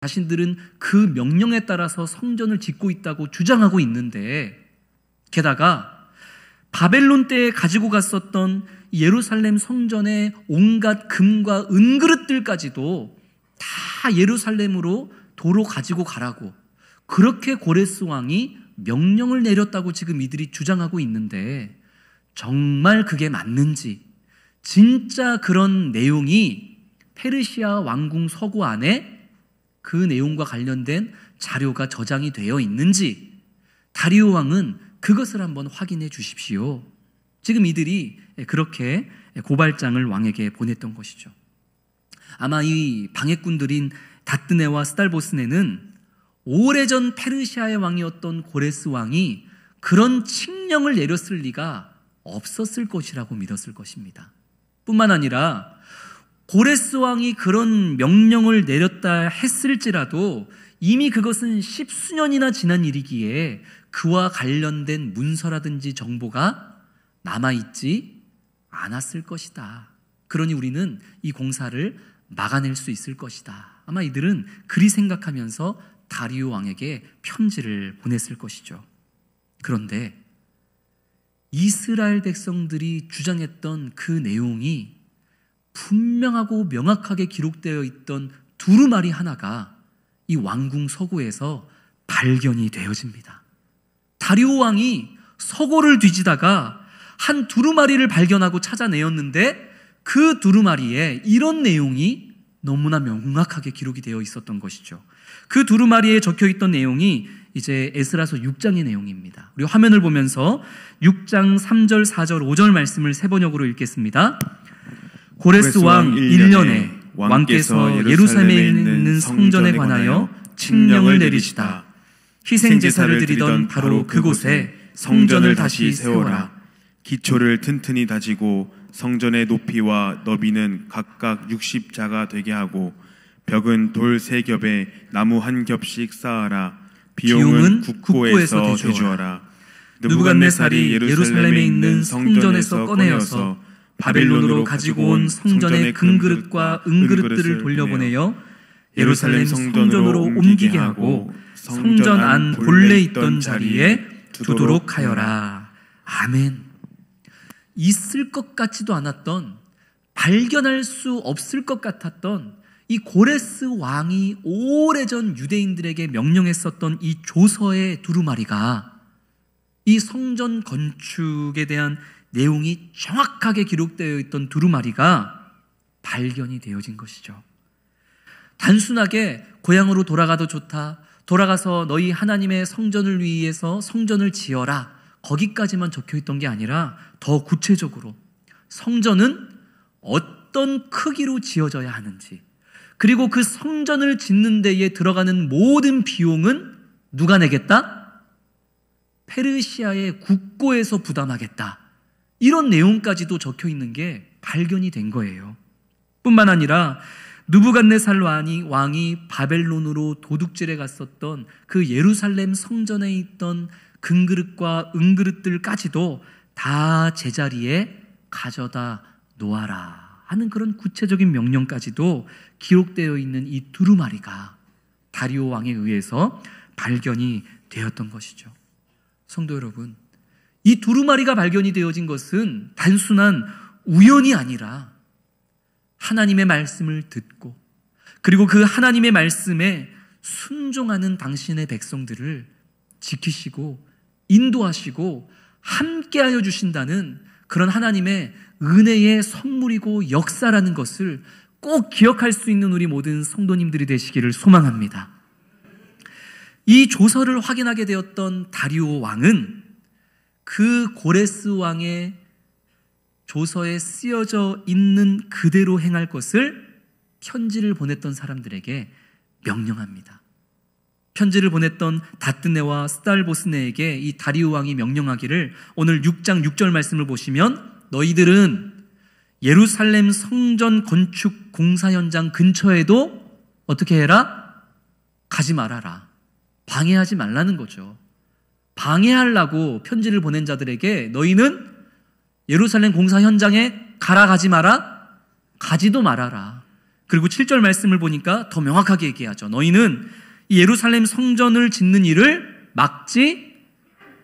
자신들은 그 명령에 따라서 성전을 짓고 있다고 주장하고 있는데, 게다가 바벨론 때에 가지고 갔었던 예루살렘 성전의 온갖 금과 은그릇들까지도 다 예루살렘으로 도로 가지고 가라고, 그렇게 고레스 왕이 명령을 내렸다고 지금 이들이 주장하고 있는데, 정말 그게 맞는지, 진짜 그런 내용이 페르시아 왕궁 서고 안에 그 내용과 관련된 자료가 저장이 되어 있는지 다리오 왕은 그것을 한번 확인해 주십시오. 지금 이들이 그렇게 고발장을 왕에게 보냈던 것이죠. 아마 이 방해꾼들인 다뜨네와 스달보스네는 오래전 페르시아의 왕이었던 고레스 왕이 그런 칙령을 내렸을 리가 없었을 것이라고 믿었을 것입니다. 뿐만 아니라 고레스 왕이 그런 명령을 내렸다 했을지라도 이미 그것은 십수년이나 지난 일이기에 그와 관련된 문서라든지 정보가 남아있지 않았을 것이다. 그러니 우리는 이 공사를 막아낼 수 있을 것이다. 아마 이들은 그리 생각하면서 다리오 왕에게 편지를 보냈을 것이죠. 그런데 이스라엘 백성들이 주장했던 그 내용이 분명하고 명확하게 기록되어 있던 두루마리 하나가 이 왕궁 서고에서 발견이 되어집니다. 다리오 왕이 서고를 뒤지다가 한 두루마리를 발견하고 찾아내었는데, 그 두루마리에 이런 내용이 너무나 명확하게 기록이 되어 있었던 것이죠. 그 두루마리에 적혀있던 내용이 이제 에스라서 6장의 내용입니다. 우리 화면을 보면서 6장 3절, 4절, 5절 말씀을 세 번역으로 읽겠습니다. 고레스 왕 1년에 왕께서 예루살렘에 있는 성전에 관하여 칙령을 내리시다. 희생제사를 드리던 바로 그곳에 성전을 다시 세워라. 기초를 튼튼히 다지고 성전의 높이와 너비는 각각 60자가 되게 하고 벽은 돌 3겹에 나무 1겹씩 쌓아라. 비용은 국고에서 대주어라. 느부갓네살이 예루살렘에 있는 성전에서 꺼내어서 바벨론으로 가지고 온 성전의 금그릇과 은그릇들을 돌려보내어 예루살렘 성전으로 옮기게 하고 성전 안 본래 있던 자리에 두도록 하여라. 아멘. 있을 것 같지도 않았던, 발견할 수 없을 것 같았던 이 고레스 왕이 오래전 유대인들에게 명령했었던 이 조서의 두루마리가, 이 성전 건축에 대한 내용이 정확하게 기록되어 있던 두루마리가 발견이 되어진 것이죠. 단순하게 고향으로 돌아가도 좋다, 돌아가서 너희 하나님의 성전을 위해서 성전을 지어라, 거기까지만 적혀있던 게 아니라 더 구체적으로 성전은 어떤 크기로 지어져야 하는지, 그리고 그 성전을 짓는 데에 들어가는 모든 비용은 누가 내겠다? 페르시아의 국고에서 부담하겠다. 이런 내용까지도 적혀있는 게 발견이 된 거예요. 뿐만 아니라 느부갓네살 왕이 바벨론으로 도둑질해 갔었던 그 예루살렘 성전에 있던 금그릇과 은그릇들까지도 다 제자리에 가져다 놓아라 하는 그런 구체적인 명령까지도 기록되어 있는 이 두루마리가 다리오 왕에 의해서 발견이 되었던 것이죠. 성도 여러분, 이 두루마리가 발견이 되어진 것은 단순한 우연이 아니라 하나님의 말씀을 듣고, 그리고 그 하나님의 말씀에 순종하는 당신의 백성들을 지키시고 인도하시고 함께하여 주신다는 그런 하나님의 은혜의 선물이고 역사라는 것을 꼭 기억할 수 있는 우리 모든 성도님들이 되시기를 소망합니다. 이 조서를 확인하게 되었던 다리오 왕은 그 고레스 왕의 조서에 쓰여져 있는 그대로 행할 것을 편지를 보냈던 사람들에게 명령합니다. 편지를 보냈던 다뜨네와 스달보스네에게 이 다리오 왕이 명령하기를, 오늘 6장 6절 말씀을 보시면 너희들은 예루살렘 성전 건축 공사 현장 근처에도 어떻게 해라? 가지 말아라. 방해하지 말라는 거죠. 방해하려고 편지를 보낸 자들에게 너희는 예루살렘 공사 현장에 가라, 가지 마라? 가지도 말아라. 그리고 7절 말씀을 보니까 더 명확하게 얘기하죠. 너희는 이 예루살렘 성전을 짓는 일을 막지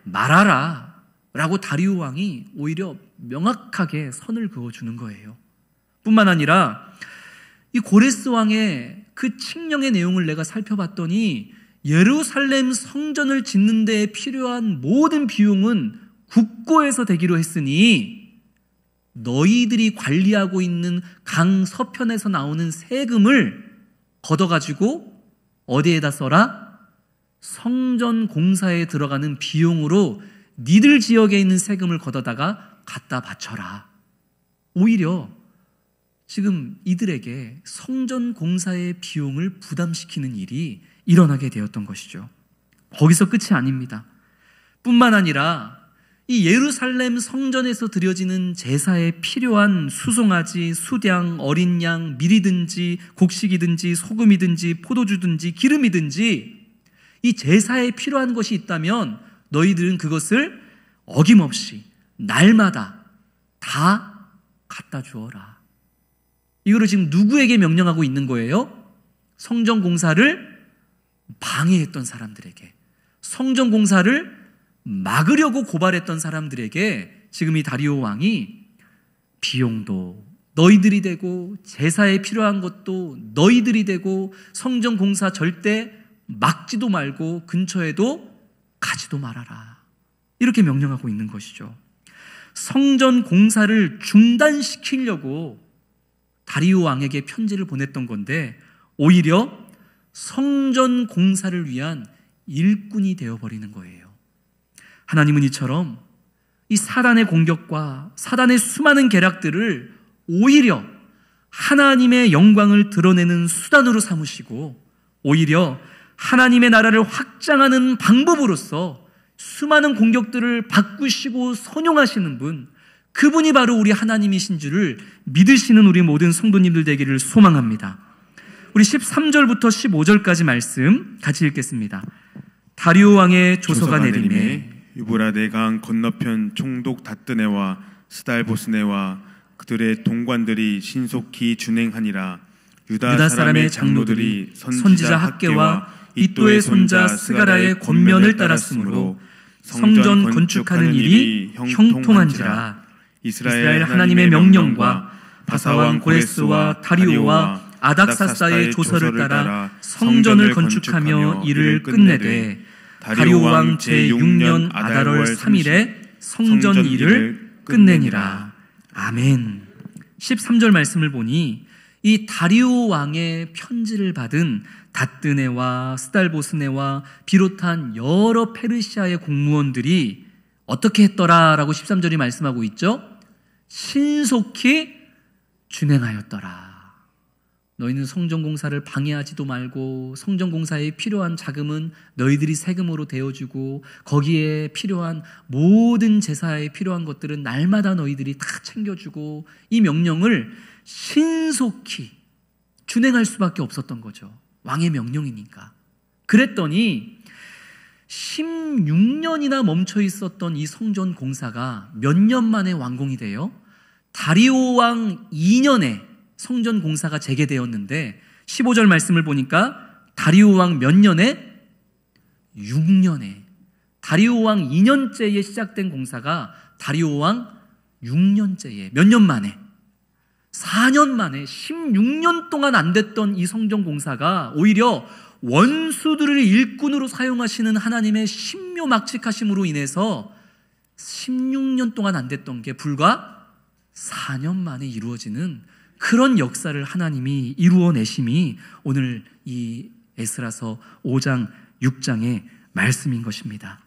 말아라 라고 다리오 왕이 오히려 명확하게 선을 그어주는 거예요. 뿐만 아니라 이 고레스 왕의 그 칙령의 내용을 내가 살펴봤더니 예루살렘 성전을 짓는 데 필요한 모든 비용은 국고에서 되기로 했으니 너희들이 관리하고 있는 강 서편에서 나오는 세금을 걷어가지고 어디에다 써라? 성전 공사에 들어가는 비용으로 니들 지역에 있는 세금을 걷어다가 갖다 바쳐라. 오히려 지금 이들에게 성전 공사의 비용을 부담시키는 일이 일어나게 되었던 것이죠. 거기서 끝이 아닙니다. 뿐만 아니라 이 예루살렘 성전에서 드려지는 제사에 필요한 수송아지, 수량, 어린 양, 밀이든지 곡식이든지 소금이든지 포도주든지 기름이든지 이 제사에 필요한 것이 있다면 너희들은 그것을 어김없이 날마다 다 갖다 주어라. 이거를 지금 누구에게 명령하고 있는 거예요? 성전 공사를 방해했던 사람들에게, 성전 공사를 막으려고 고발했던 사람들에게 지금 이 다리오 왕이 비용도 너희들이 되고 제사에 필요한 것도 너희들이 되고 성전 공사 절대 막지도 말고 근처에도 가지도 말아라. 이렇게 명령하고 있는 것이죠. 성전 공사를 중단시키려고 다리오 왕에게 편지를 보냈던 건데 오히려 성전 공사를 위한 일꾼이 되어버리는 거예요. 하나님은 이처럼 이 사단의 공격과 사단의 수많은 계략들을 오히려 하나님의 영광을 드러내는 수단으로 삼으시고 오히려 하나님의 나라를 확장하는 방법으로서 수많은 공격들을 바꾸시고 선용하시는 분, 그분이 바로 우리 하나님이신 줄을 믿으시는 우리 모든 성도님들 되기를 소망합니다. 우리 13절부터 15절까지 말씀 같이 읽겠습니다. 다리오 왕의 조서가 내림에 유브라데 강 건너편 총독 다뜨네와 스달보스네와 그들의 동관들이 신속히 준행하니라. 유다 사람의 장로들이 선지자 학개와 이또의 손자 스가라의 권면을 따랐으므로 성전 건축하는 일이 형통한지라. 이스라엘 하나님의 명령과 바사왕 고레스와 다리오와 아닥사스다의 조서를 따라 성전을 건축하며 일을 끝내되 다리오 왕 제6년 아달월 3일에 성전 일을 끝내니라. 아멘. 13절 말씀을 보니 이 다리오 왕의 편지를 받은 다뜨네와 스달보스네와 비롯한 여러 페르시아의 공무원들이 어떻게 했더라라고 13절이 말씀하고 있죠. 신속히 준행하였더라. 너희는 성전공사를 방해하지도 말고 성전공사에 필요한 자금은 너희들이 세금으로 대어주고 거기에 필요한 모든 제사에 필요한 것들은 날마다 너희들이 다 챙겨주고 이 명령을 신속히 준행할 수밖에 없었던 거죠. 왕의 명령이니까. 그랬더니 16년이나 멈춰 있었던 이 성전 공사가 몇 년 만에 완공이 돼요? 다리오 왕 2년에 성전 공사가 재개되었는데 15절 말씀을 보니까 다리오 왕 몇 년에? 6년에. 다리오 왕 2년째에 시작된 공사가 다리오 왕 6년째에 몇 년 만에? 4년 만에 16년 동안 안 됐던 이 성전 공사가 오히려 원수들을 일꾼으로 사용하시는 하나님의 신묘막측하심으로 인해서 16년 동안 안 됐던 게 불과 4년 만에 이루어지는 그런 역사를 하나님이 이루어내심이 오늘 이 에스라서 5장 6장의 말씀인 것입니다.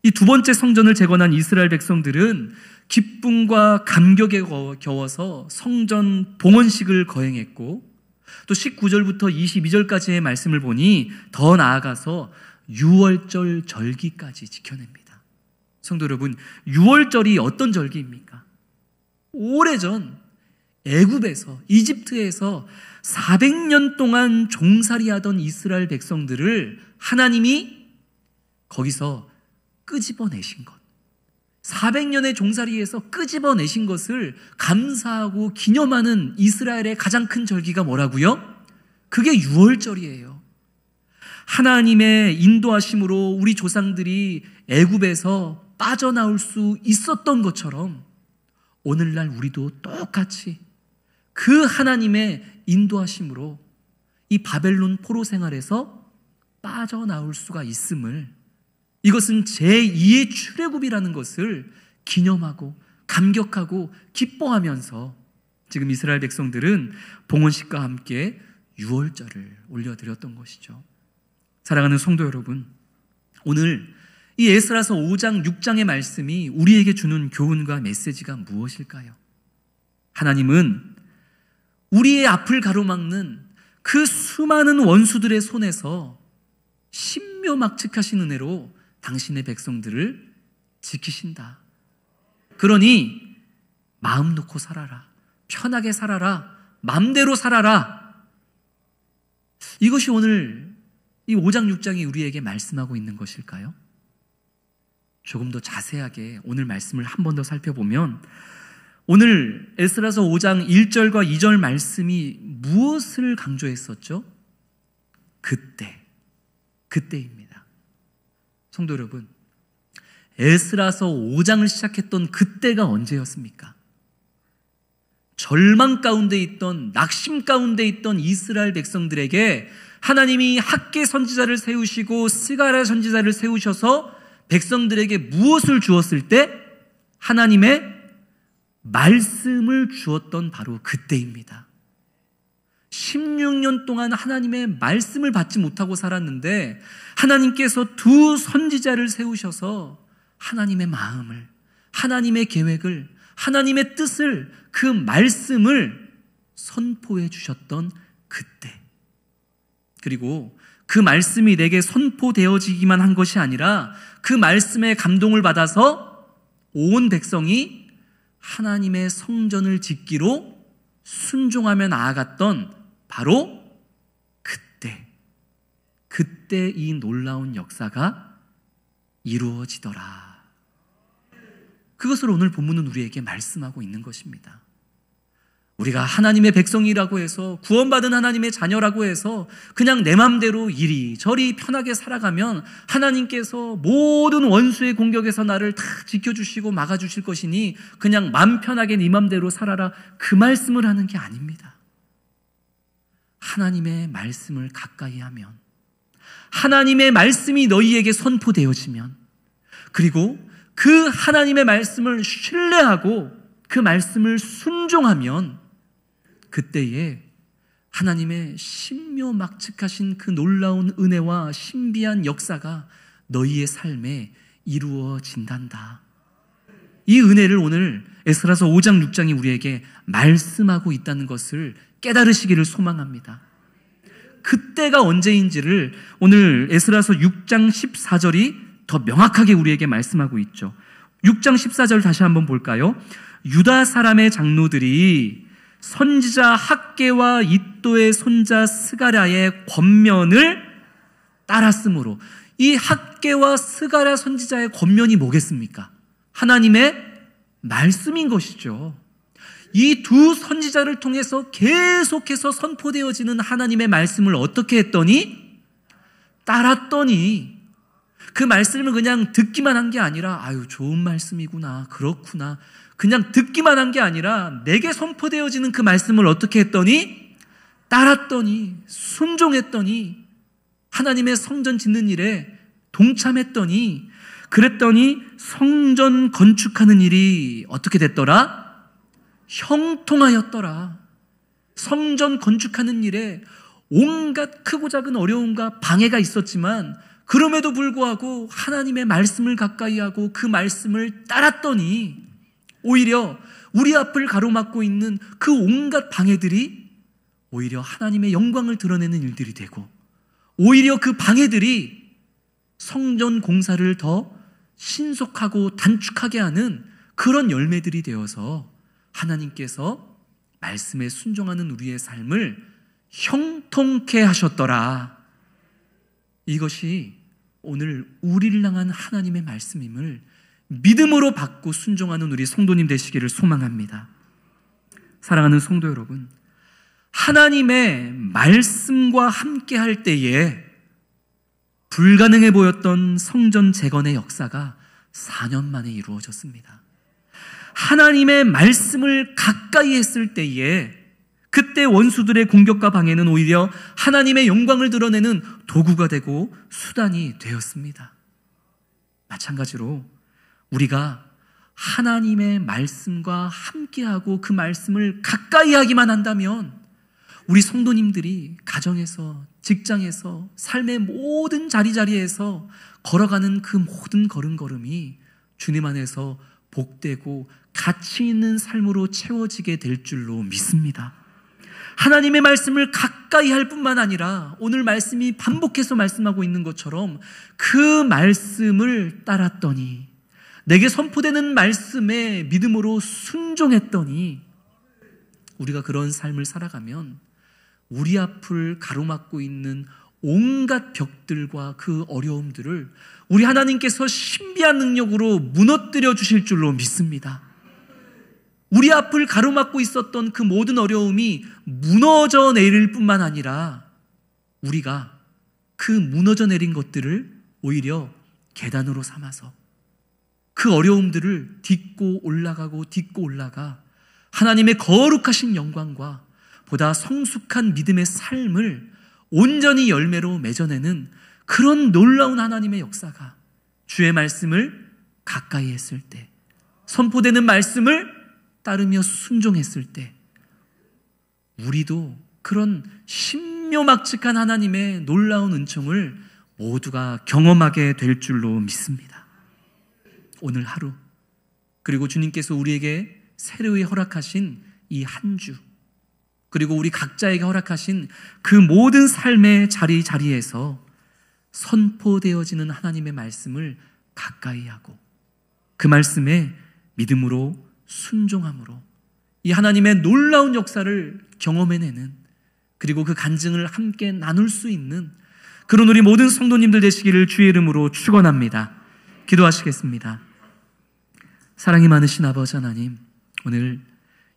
이 두 번째 성전을 재건한 이스라엘 백성들은 기쁨과 감격에 겨워서 성전 봉헌식을 거행했고 또 19절부터 22절까지의 말씀을 보니 더 나아가서 6월절 절기까지 지켜냅니다. 성도 여러분, 6월절이 어떤 절기입니까? 오래전 애굽에서 이집트에서 400년 동안 종살이하던 이스라엘 백성들을 하나님이 거기서 끄집어내신 것, 400년의 종살이에서 끄집어내신 것을 감사하고 기념하는 이스라엘의 가장 큰 절기가 뭐라고요? 그게 유월절이에요. 하나님의 인도하심으로 우리 조상들이 애굽에서 빠져나올 수 있었던 것처럼 오늘날 우리도 똑같이 그 하나님의 인도하심으로 이 바벨론 포로 생활에서 빠져나올 수가 있음을, 이것은 제2의 출애굽이라는 것을 기념하고 감격하고 기뻐하면서 지금 이스라엘 백성들은 봉헌식과 함께 유월절을 올려드렸던 것이죠. 사랑하는 성도 여러분, 오늘 이 에스라서 5장 6장의 말씀이 우리에게 주는 교훈과 메시지가 무엇일까요? 하나님은 우리의 앞을 가로막는 그 수많은 원수들의 손에서 신묘막측하신 은혜로 당신의 백성들을 지키신다. 그러니 마음 놓고 살아라. 편하게 살아라. 마음대로 살아라. 이것이 오늘 이 5장 6장이 우리에게 말씀하고 있는 것일까요? 조금 더 자세하게 오늘 말씀을 한 번 더 살펴보면 오늘 에스라서 5장 1절과 2절 말씀이 무엇을 강조했었죠? 그때입니다. 성도 여러분, 에스라서 5장을 시작했던 그때가 언제였습니까? 절망 가운데 있던, 낙심 가운데 있던 이스라엘 백성들에게 하나님이 학개 선지자를 세우시고 스가랴 선지자를 세우셔서 백성들에게 무엇을 주었을 때? 하나님의 말씀을 주었던 바로 그때입니다. 16년 동안 하나님의 말씀을 받지 못하고 살았는데 하나님께서 두 선지자를 세우셔서 하나님의 마음을, 하나님의 계획을, 하나님의 뜻을, 그 말씀을 선포해 주셨던 그때. 그리고 그 말씀이 내게 선포되어지기만 한 것이 아니라 그 말씀에 감동을 받아서 온 백성이 하나님의 성전을 짓기로 순종하며 나아갔던 바로 그때 이 놀라운 역사가 이루어지더라. 그것을 오늘 본문은 우리에게 말씀하고 있는 것입니다. 우리가 하나님의 백성이라고 해서, 구원받은 하나님의 자녀라고 해서 그냥 내 맘대로 이리저리 편하게 살아가면 하나님께서 모든 원수의 공격에서 나를 다 지켜주시고 막아주실 것이니 그냥 맘 편하게 네 맘대로 살아라, 그 말씀을 하는 게 아닙니다. 하나님의 말씀을 가까이 하면, 하나님의 말씀이 너희에게 선포되어지면, 그리고 그 하나님의 말씀을 신뢰하고 그 말씀을 순종하면 그때에 하나님의 신묘막측하신 그 놀라운 은혜와 신비한 역사가 너희의 삶에 이루어진단다. 이 은혜를 오늘 에스라서 5장 6장이 우리에게 말씀하고 있다는 것을 깨달으시기를 소망합니다. 그때가 언제인지를 오늘 에스라서 6장 14절이 더 명확하게 우리에게 말씀하고 있죠. 6장 14절 다시 한번 볼까요? 유다 사람의 장로들이 선지자 학개와 이도의 손자 스가랴의 권면을 따랐으므로, 이 학개와 스가랴 선지자의 권면이 뭐겠습니까? 하나님의 말씀인 것이죠. 이 두 선지자를 통해서 계속해서 선포되어지는 하나님의 말씀을 어떻게 했더니? 따랐더니, 그 말씀을 그냥 듣기만 한 게 아니라 아유 좋은 말씀이구나, 그렇구나, 그냥 듣기만 한 게 아니라 내게 선포되어지는 그 말씀을 어떻게 했더니? 따랐더니, 순종했더니, 하나님의 성전 짓는 일에 동참했더니, 그랬더니 성전 건축하는 일이 어떻게 됐더라? 형통하였더라. 성전 건축하는 일에 온갖 크고 작은 어려움과 방해가 있었지만 그럼에도 불구하고 하나님의 말씀을 가까이 하고 그 말씀을 따랐더니 오히려 우리 앞을 가로막고 있는 그 온갖 방해들이 오히려 하나님의 영광을 드러내는 일들이 되고, 오히려 그 방해들이 성전 공사를 더 신속하고 단축하게 하는 그런 열매들이 되어서 하나님께서 말씀에 순종하는 우리의 삶을 형통케 하셨더라. 이것이 오늘 우리를 향한 하나님의 말씀임을 믿음으로 받고 순종하는 우리 성도님 되시기를 소망합니다. 사랑하는 성도 여러분, 하나님의 말씀과 함께 할 때에 불가능해 보였던 성전 재건의 역사가 4년 만에 이루어졌습니다. 하나님의 말씀을 가까이 했을 때에 그때 원수들의 공격과 방해는 오히려 하나님의 영광을 드러내는 도구가 되고 수단이 되었습니다. 마찬가지로 우리가 하나님의 말씀과 함께하고 그 말씀을 가까이 하기만 한다면 우리 성도님들이 가정에서, 직장에서, 삶의 모든 자리자리에서 걸어가는 그 모든 걸음걸음이 주님 안에서 복되고 가치 있는 삶으로 채워지게 될 줄로 믿습니다. 하나님의 말씀을 가까이 할 뿐만 아니라 오늘 말씀이 반복해서 말씀하고 있는 것처럼 그 말씀을 따랐더니, 내게 선포되는 말씀에 믿음으로 순종했더니, 우리가 그런 삶을 살아가면 우리 앞을 가로막고 있는 온갖 벽들과 그 어려움들을 우리 하나님께서 신비한 능력으로 무너뜨려 주실 줄로 믿습니다. 우리 앞을 가로막고 있었던 그 모든 어려움이 무너져 내릴 뿐만 아니라 우리가 그 무너져 내린 것들을 오히려 계단으로 삼아서 그 어려움들을 딛고 올라가 하나님의 거룩하신 영광과 보다 성숙한 믿음의 삶을 온전히 열매로 맺어내는 그런 놀라운 하나님의 역사가, 주의 말씀을 가까이 했을 때, 선포되는 말씀을 따르며 순종했을 때 우리도 그런 신묘막측한 하나님의 놀라운 은총을 모두가 경험하게 될 줄로 믿습니다. 오늘 하루, 그리고 주님께서 우리에게 새로이 허락하신 이 한 주, 그리고 우리 각자에게 허락하신 그 모든 삶의 자리에서 선포되어지는 하나님의 말씀을 가까이 하고 그 말씀에 믿음으로 순종함으로 이 하나님의 놀라운 역사를 경험해내는, 그리고 그 간증을 함께 나눌 수 있는 그런 우리 모든 성도님들 되시기를 주의 이름으로 축원합니다. 기도하시겠습니다. 사랑이 많으신 아버지 하나님, 오늘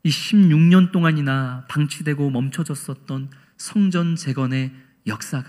이 16년 동안이나 방치되고 멈춰졌었던 성전 재건의 역사가